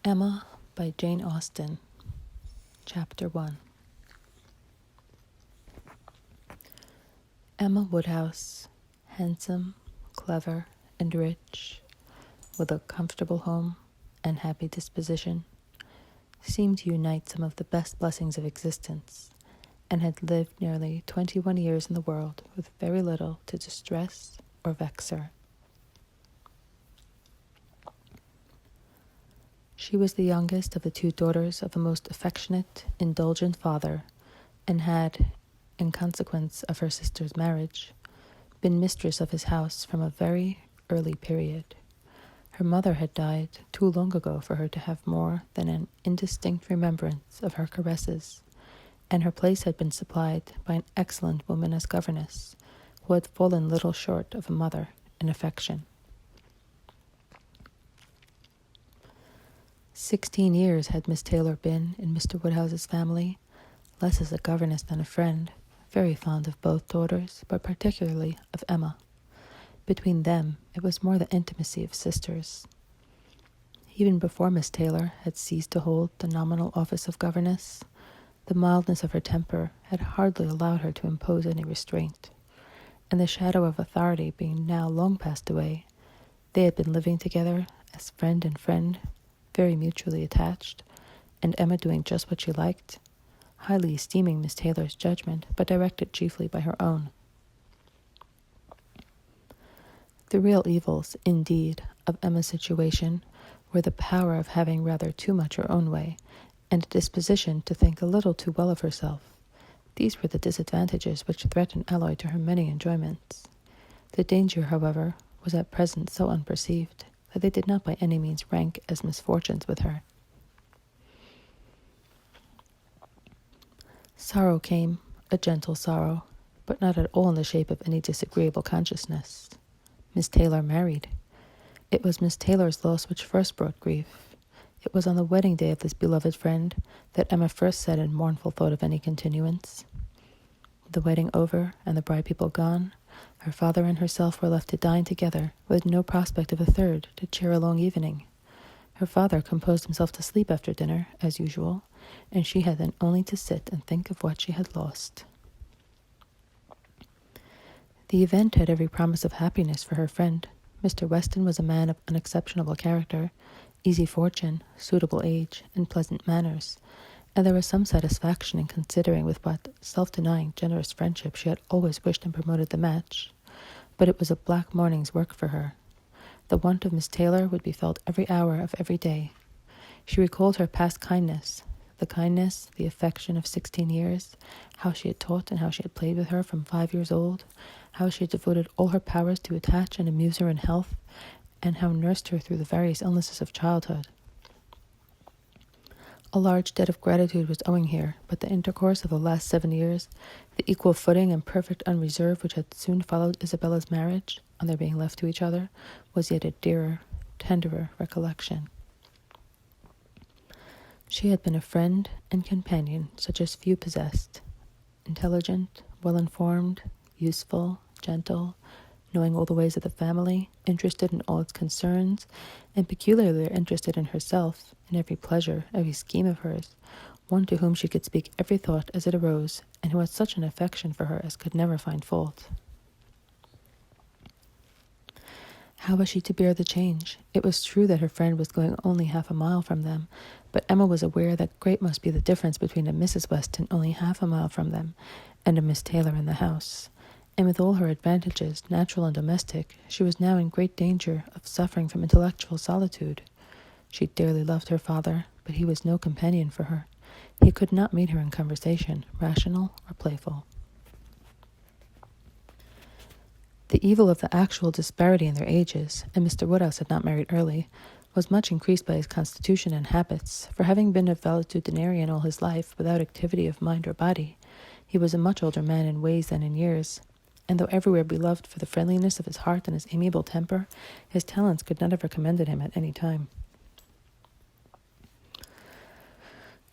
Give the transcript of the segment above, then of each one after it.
Emma by Jane Austen. Chapter 1. Emma Woodhouse, handsome, clever, and rich, with a comfortable home and happy disposition, seemed to unite some of the best blessings of existence, and had lived nearly 21 years in the world with very little to distress or vex her. She was the youngest of the two daughters of a most affectionate, indulgent father, and had, in consequence of her sister's marriage, been mistress of his house from a very early period. Her mother had died too long ago for her to have more than an indistinct remembrance of her caresses, and her place had been supplied by an excellent woman as governess, who had fallen little short of a mother in affection. 16 years had Miss Taylor been in Mr. Woodhouse's family, less as a governess than a friend, very fond of both daughters, but particularly of Emma. Between them, it was more the intimacy of sisters. Even before Miss Taylor had ceased to hold the nominal office of governess, the mildness of her temper had hardly allowed her to impose any restraint, and the shadow of authority being now long passed away, they had been living together as friend and friend, very mutually attached, and Emma doing just what she liked, highly esteeming Miss Taylor's judgment, but directed chiefly by her own. The real evils, indeed, of Emma's situation were the power of having rather too much her own way, and a disposition to think a little too well of herself. These were the disadvantages which threatened alloy to her many enjoyments. The danger, however, was at present so unperceived that they did not by any means rank as misfortunes with her. Sorrow came, a gentle sorrow, but not at all in the shape of any disagreeable consciousness. Miss Taylor married. It was Miss Taylor's loss which first brought grief. It was on the wedding day of this beloved friend that Emma first said in mournful thought of any continuance. The wedding over and the bride people gone, her father and herself were left to dine together, with no prospect of a third to cheer a long evening. Her father composed himself to sleep after dinner, as usual, and she had then only to sit and think of what she had lost. The event had every promise of happiness for her friend. Mr. Weston was a man of unexceptionable character, easy fortune, suitable age, and pleasant manners, and there was some satisfaction in considering with what self-denying, generous friendship she had always wished and promoted the match. But it was a black morning's work for her. The want of Miss Taylor would be felt every hour of every day. She recalled her past kindness, the affection of 16 years, how she had taught and how she had played with her from 5 years old, how she had devoted all her powers to attach and amuse her in health, and how nursed her through the various illnesses of childhood. A large debt of gratitude was owing here, but the intercourse of the last 7 years, the equal footing and perfect unreserve which had soon followed Isabella's marriage, on their being left to each other, was yet a dearer, tenderer recollection. She had been a friend and companion such as few possessed, intelligent, well-informed, useful, gentle, knowing all the ways of the family, interested in all its concerns, and peculiarly interested in herself, in every pleasure, every scheme of hers, one to whom she could speak every thought as it arose, and who had such an affection for her as could never find fault. How was she to bear the change? It was true that her friend was going only half a mile from them, but Emma was aware that great must be the difference between a Mrs. Weston only half a mile from them, and a Miss Taylor in the house. And with all her advantages, natural and domestic, she was now in great danger of suffering from intellectual solitude. She dearly loved her father, but he was no companion for her. He could not meet her in conversation, rational or playful. The evil of the actual disparity in their ages, and Mr. Woodhouse had not married early, was much increased by his constitution and habits, for having been a valetudinarian all his life, without activity of mind or body, he was a much older man in ways than in years, and though everywhere beloved for the friendliness of his heart and his amiable temper, his talents could not have recommended him at any time.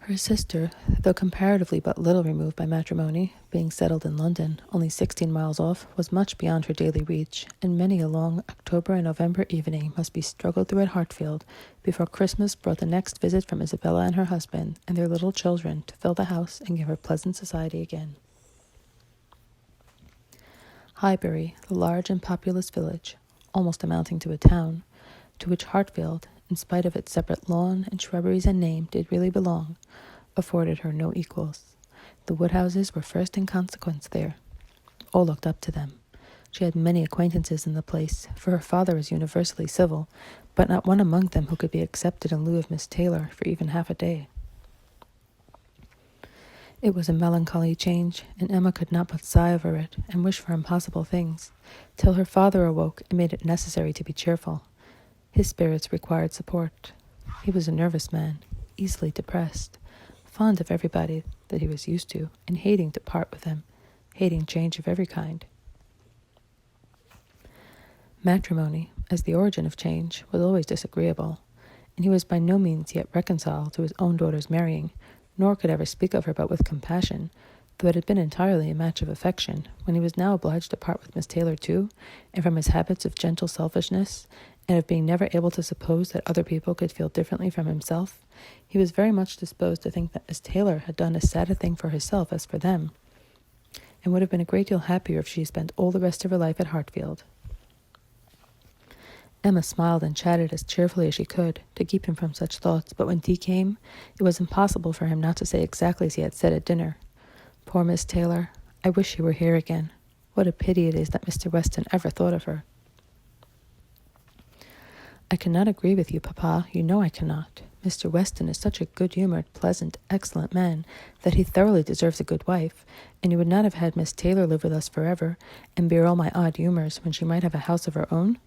Her sister, though comparatively but little removed by matrimony, being settled in London, only 16 miles off, was much beyond her daily reach, and many a long October and November evening must be struggled through at Hartfield before Christmas brought the next visit from Isabella and her husband and their little children to fill the house and give her pleasant society again. Highbury, the large and populous village, almost amounting to a town, to which Hartfield, in spite of its separate lawn and shrubberies and name, did really belong, afforded her no equals. The Woodhouses were first in consequence there. All looked up to them. She had many acquaintances in the place, for her father was universally civil, but not one among them who could be accepted in lieu of Miss Taylor for even half a day. It was a melancholy change, and Emma could not but sigh over it and wish for impossible things, till her father awoke and made it necessary to be cheerful. His spirits required support. He was a nervous man, easily depressed, fond of everybody that he was used to, and hating to part with them, hating change of every kind. Matrimony, as the origin of change, was always disagreeable, and he was by no means yet reconciled to his own daughter's marrying, nor could ever speak of her but with compassion, though it had been entirely a match of affection, when he was now obliged to part with Miss Taylor too, and from his habits of gentle selfishness, and of being never able to suppose that other people could feel differently from himself, he was very much disposed to think that Miss Taylor had done as sad a thing for herself as for them, and would have been a great deal happier if she spent all the rest of her life at Hartfield. Emma smiled and chatted as cheerfully as she could to keep him from such thoughts, but when tea came, it was impossible for him not to say exactly as he had said at dinner. Poor Miss Taylor, I wish she were here again. What a pity it is that Mr. Weston ever thought of her. I cannot agree with you, Papa. You know I cannot. Mr. Weston is such a good-humored, pleasant, excellent man that he thoroughly deserves a good wife, and you would not have had Miss Taylor live with us forever and bear all my odd humours when she might have a house of her own?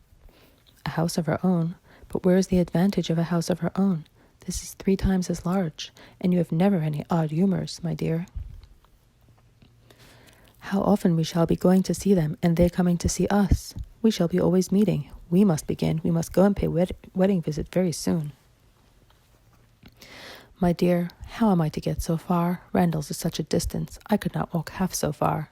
A house of her own? But where is the advantage of a house of her own? This is 3 times as large, and you have never any odd humours, my dear. How often we shall be going to see them, and they coming to see us. We shall be always meeting. We must begin. We must go and pay wedding visit very soon. My dear, how am I to get so far? Randalls is such a distance. I could not walk half so far.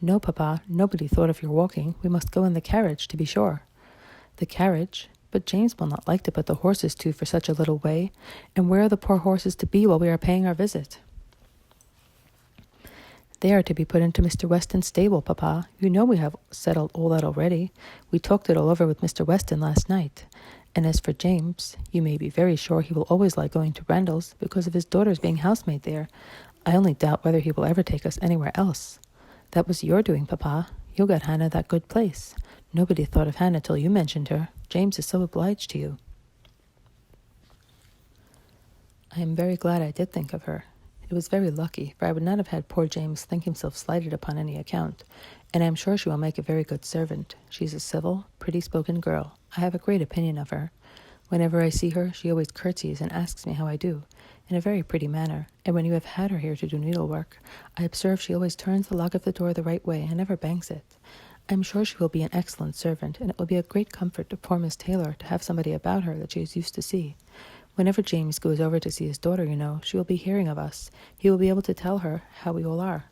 No, Papa, nobody thought of your walking. We must go in the carriage, to be sure. The carriage? But James will not like to put the horses to for such a little way, and where are the poor horses to be while we are paying our visit? They are to be put into Mr. Weston's stable, Papa. You know we have settled all that already. We talked it all over with Mr. Weston last night. And as for James, you may be very sure he will always like going to Randalls because of his daughter's being housemaid there. I only doubt whether he will ever take us anywhere else. That was your doing, Papa. You got Hannah that good place. Nobody thought of Hannah till you mentioned her. James is so obliged to you. I am very glad I did think of her. It was very lucky, for I would not have had poor James think himself slighted upon any account, and I am sure she will make a very good servant. She is a civil, pretty-spoken girl. I have a great opinion of her. Whenever I see her, she always curtsies and asks me how I do, in a very pretty manner, and when you have had her here to do needlework, I observe she always turns the lock of the door the right way and never bangs it. I am sure she will be an excellent servant, and it will be a great comfort to poor Miss Taylor to have somebody about her that she is used to see. Whenever James goes over to see his daughter, you know, she will be hearing of us. He will be able to tell her how we all are.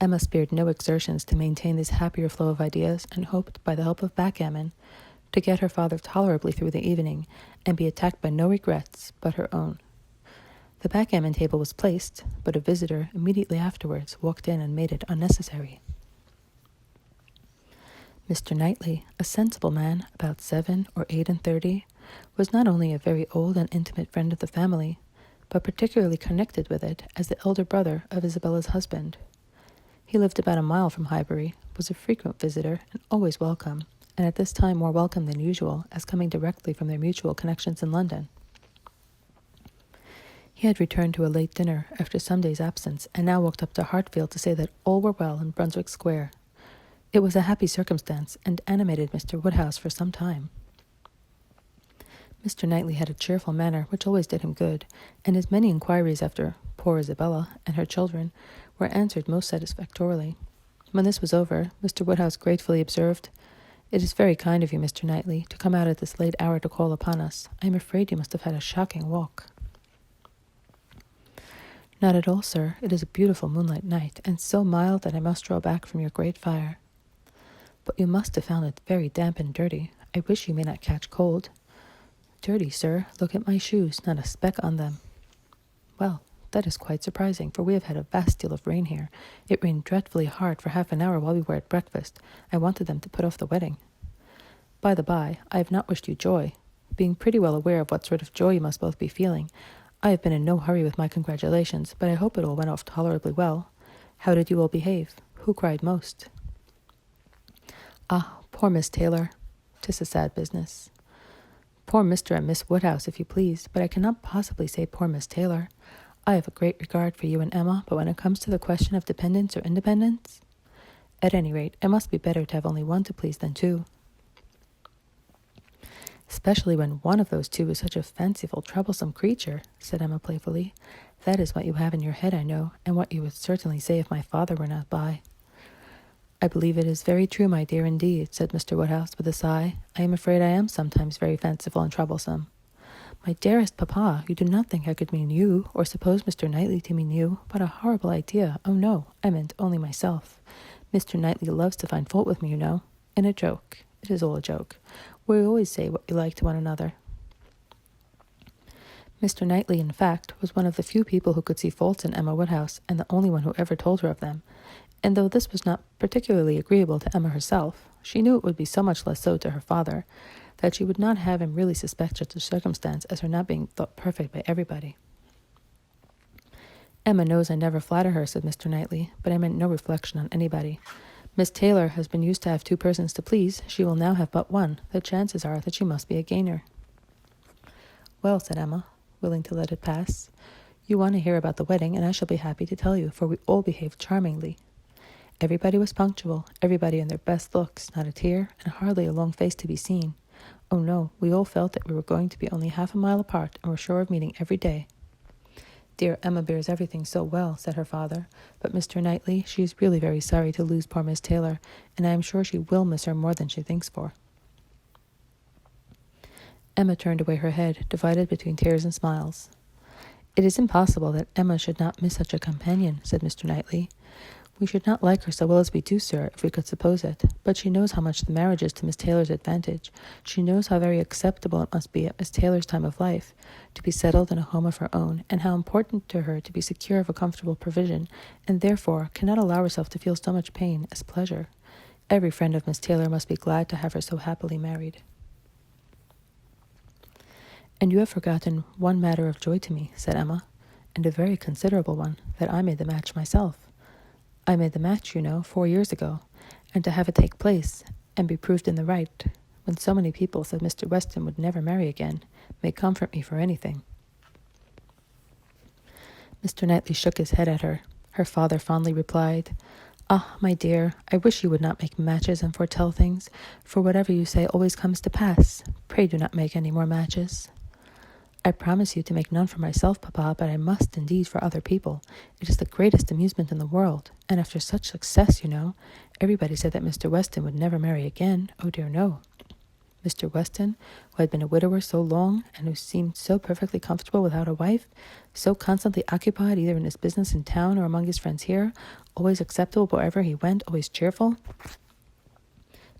Emma spared no exertions to maintain this happier flow of ideas, and hoped, by the help of backgammon, to get her father tolerably through the evening, and be attacked by no regrets but her own. The backgammon table was placed, but a visitor immediately afterwards walked in and made it unnecessary. Mr. Knightley, a sensible man, about 7 or 38, was not only a very old and intimate friend of the family, but particularly connected with it as the elder brother of Isabella's husband. He lived about a mile from Highbury, was a frequent visitor, and always welcome, and at this time more welcome than usual, as coming directly from their mutual connections in London. He had returned to a late dinner after some days' absence, and now walked up to Hartfield to say that all were well in Brunswick Square. It was a happy circumstance, and animated Mr. Woodhouse for some time. Mr. Knightley had a cheerful manner which always did him good, and his many inquiries after poor Isabella and her children were answered most satisfactorily. When this was over, Mr. Woodhouse gratefully observed, "It is very kind of you, Mr. Knightley, to come out at this late hour to call upon us. I am afraid you must have had a shocking walk." Not at all, sir. It is a beautiful moonlight night, and so mild that I must draw back from your great fire. But you must have found it very damp and dirty. I wish you may not catch cold. Dirty, sir. Look at my shoes, not a speck on them. Well, that is quite surprising, for we have had a vast deal of rain here. It rained dreadfully hard for half an hour while we were at breakfast. I wanted them to put off the wedding. By the by, I have not wished you joy. Being pretty well aware of what sort of joy you must both be feeling, I have been in no hurry with my congratulations, but I hope it all went off tolerably well. How did you all behave? Who cried most? Ah, poor Miss Taylor. 'Tis a sad business. Poor Mr. and Miss Woodhouse, if you please, but I cannot possibly say poor Miss Taylor. I have a great regard for you and Emma, but when it comes to the question of dependence or independence, at any rate, it must be better to have only one to please than two. Especially when one of those two is such a fanciful, troublesome creature, said Emma playfully. That is what you have in your head, I know, and what you would certainly say if my father were not by. I believe it is very true, my dear, indeed, said Mr. Woodhouse with a sigh. I am afraid I am sometimes very fanciful and troublesome. My dearest papa, you do not think I could mean you, or suppose Mr. Knightley to mean you. What a horrible idea. Oh, no, I meant only myself. Mr. Knightley loves to find fault with me, you know. In a joke. It is all a joke. We always say what we like to one another. Mr. Knightley, in fact, was one of the few people who could see faults in Emma Woodhouse, and the only one who ever told her of them. And though this was not particularly agreeable to Emma herself, she knew it would be so much less so to her father, that she would not have him really suspect such a circumstance as her not being thought perfect by everybody. Emma knows I never flatter her, said Mr. Knightley, but I meant no reflection on anybody. Miss Taylor has been used to have two persons to please. She will now have but one. The chances are that she must be a gainer. Well, said Emma, willing to let it pass, you want to hear about the wedding, and I shall be happy to tell you, for we all behaved charmingly. Everybody was punctual, everybody in their best looks, not a tear, and hardly a long face to be seen. Oh no, we all felt that we were going to be only half a mile apart, and were sure of meeting every day. Dear Emma bears everything so well, said her father, but Mr. Knightley, she is really very sorry to lose poor Miss Taylor, and I am sure she will miss her more than she thinks for. Emma turned away her head, divided between tears and smiles. It is impossible that Emma should not miss such a companion, said Mr. Knightley. We should not like her so well as we do, sir, if we could suppose it. But she knows how much the marriage is to Miss Taylor's advantage. She knows how very acceptable it must be at Miss Taylor's time of life to be settled in a home of her own, and how important to her to be secure of a comfortable provision, and therefore cannot allow herself to feel so much pain as pleasure. Every friend of Miss Taylor must be glad to have her so happily married. And you have forgotten one matter of joy to me, said Emma, and a very considerable one, that I made the match myself. I made the match, you know, 4 years ago, and to have it take place, and be proved in the right, when so many people said Mr. Weston would never marry again, may comfort me for anything. Mr. Knightley shook his head at her. Her father fondly replied, Ah, my dear, I wish you would not make matches and foretell things, for whatever you say always comes to pass. Pray do not make any more matches. I promise you to make none for myself, papa, but I must indeed for other people. It is the greatest amusement in the world, and after such success, you know, everybody said that Mr. Weston would never marry again. Oh dear, no. Mr. Weston, who had been a widower so long, and who seemed so perfectly comfortable without a wife, so constantly occupied either in his business in town or among his friends here, always acceptable wherever he went, always cheerful.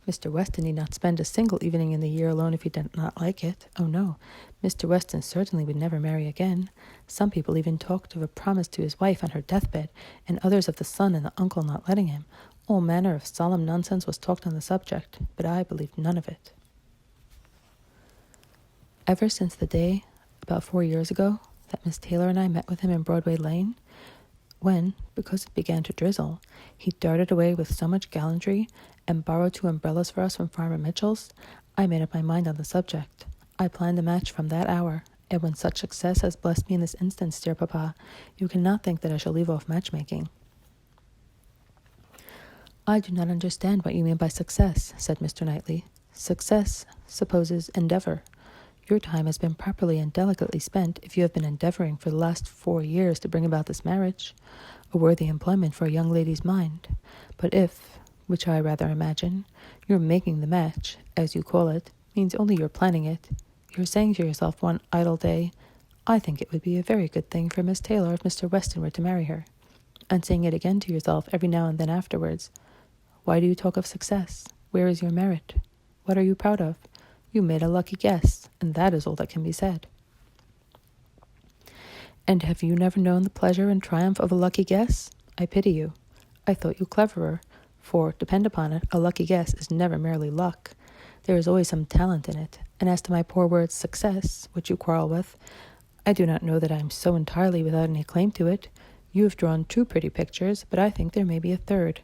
Mr. Weston need not spend a single evening in the year alone if he did not like it. Oh no, Mr. Weston certainly would never marry again. Some people even talked of a promise to his wife on her deathbed, and others of the son and the uncle not letting him. All manner of solemn nonsense was talked on the subject, but I believed none of it. Ever since the day, about 4 years ago, that Miss Taylor and I met with him in Broadway Lane, when, because it began to drizzle, he darted away with so much gallantry and borrowed 2 umbrellas for us from Farmer Mitchell's, I made up my mind on the subject. I planned a match from that hour, and when such success has blessed me in this instance, dear papa, you cannot think that I shall leave off matchmaking. I do not understand what you mean by success, said Mr. Knightley. Success supposes endeavor. Your time has been properly and delicately spent if you have been endeavoring for the last 4 years to bring about this marriage, a worthy employment for a young lady's mind. But if, which I rather imagine, your making the match, as you call it, means only your planning it, you're saying to yourself one idle day, I think it would be a very good thing for Miss Taylor if Mr. Weston were to marry her. And saying it again to yourself every now and then afterwards, why do you talk of success? Where is your merit? What are you proud of? You made a lucky guess, and that is all that can be said. And have you never known the pleasure and triumph of a lucky guess? I pity you. I thought you cleverer, for, depend upon it, a lucky guess is never merely luck. There is always some talent in it, and as to my poor word success, which you quarrel with, I do not know that I am so entirely without any claim to it. You have drawn two pretty pictures, but I think there may be a third.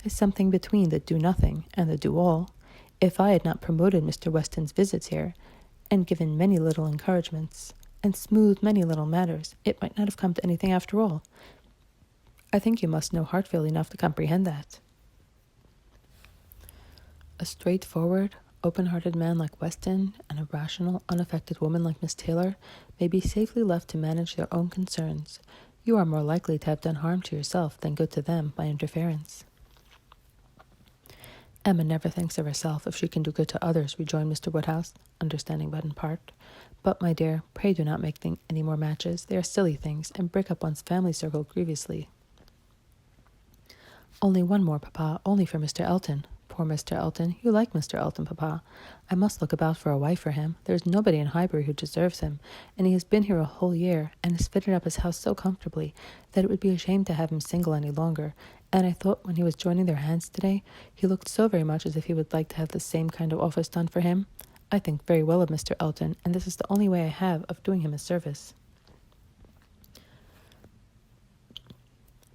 It's something between the do-nothing and the do-all. If I had not promoted Mr. Weston's visits here, and given many little encouragements, and smoothed many little matters, it might not have come to anything after all. I think you must know Hartfield enough to comprehend that. A straightforward, open-hearted man like Weston and a rational, unaffected woman like Miss Taylor may be safely left to manage their own concerns. You are more likely to have done harm to yourself than good to them by interference. Emma never thinks of herself if she can do good to others, rejoined Mr. Woodhouse, understanding but in part. But, my dear, pray do not make any more matches. They are silly things, and break up one's family circle grievously. Only one more, Papa, only for Mr. Elton. Poor Mr. Elton. You like Mr. Elton, Papa. I must look about for a wife for him. There is nobody in Highbury who deserves him, and he has been here a whole year, and has fitted up his house so comfortably that it would be a shame to have him single any longer. And I thought when he was joining their hands today, he looked so very much as if he would like to have the same kind of office done for him. I think very well of Mr. Elton, and this is the only way I have of doing him a service.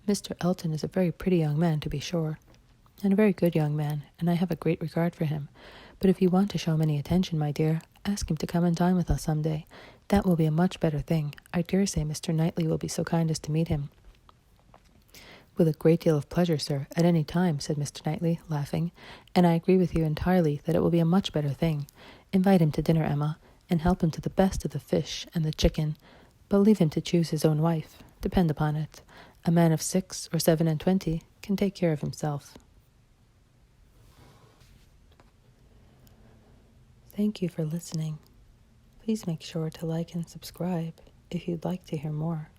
Mr. Elton is a very pretty young man, to be sure, and a very good young man, and I have a great regard for him. But if you want to show him any attention, my dear, ask him to come and dine with us some day. That will be a much better thing. I dare say Mr. Knightley will be so kind as to meet him. With a great deal of pleasure, sir, at any time, said Mr. Knightley, laughing, and I agree with you entirely that it will be a much better thing. Invite him to dinner, Emma, and help him to the best of the fish and the chicken, but leave him to choose his own wife. Depend upon it, a man of 6 or 27 can take care of himself. Thank you for listening. Please make sure to like and subscribe if you'd like to hear more.